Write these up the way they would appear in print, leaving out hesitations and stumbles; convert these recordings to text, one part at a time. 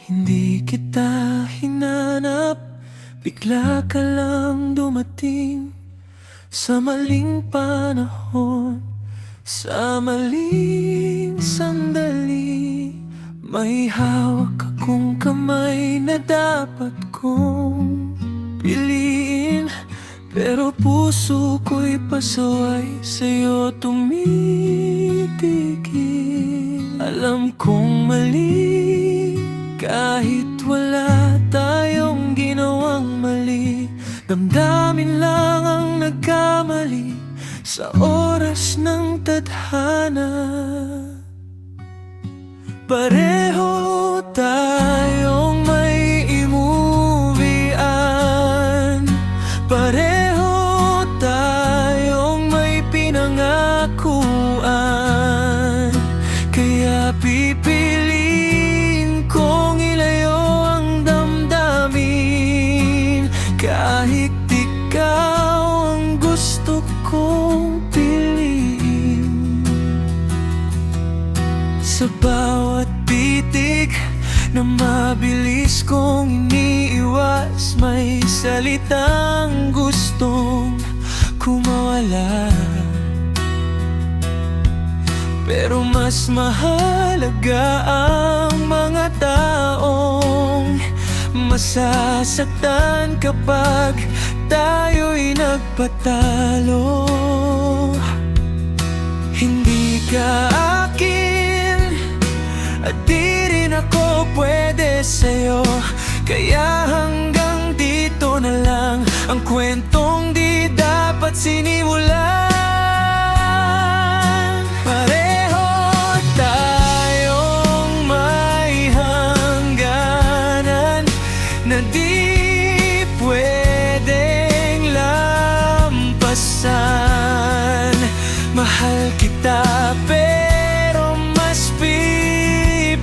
Hindi kita hinanap, bigla ka lang dumating sa maling panahon, sa maling sandali. May hawak akong kamay na dapat kong piliin, pero puso ko'y pasaway sa'yo tumitigil. Alam kong mali, kahit wala tayong ginawang mali. Damdamin lang ang nagkamali sa oras ng tadhana. Pareho tayong may imuwian, pareho tayong may pinangakuan. Kaya pipiliin kong ilayo ang damdamin, kahit ikaw ang gusto kong piliin. Sa bawat titig na mabilis kong iniiwas, may salitang gustong kumawala. Pero mas mahalaga ang mga taong masasaktan kapag tayo'y nagpatalo. Hindi ka akin at di rin ako pwede sa'yo, kaya hanggang dito na lang ang kwentong di dapat sinimulan. Pareho tayong may hangganan na di pwedeng lampasan. Mahal kita pero mas pipiliin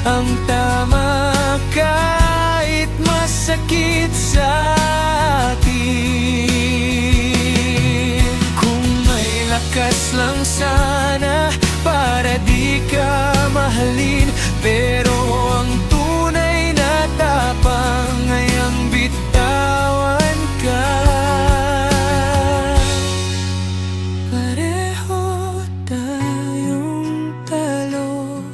ang tama kahit masakit sa atin. Kung may lakas lang sana para di ka mahalin, pero ang tunay na tapang ay ang bitawan ka. Pareho tayong talo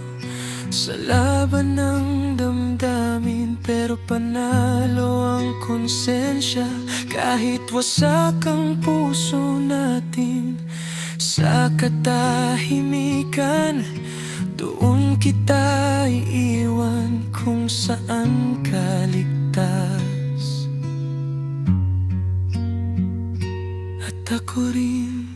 sa laban ng damdamin, pero panalo ang konsensya. Kahit wasak ang puso natin, sa katahimikan doon kita iiwan kung saan ka ligtas. At ako rin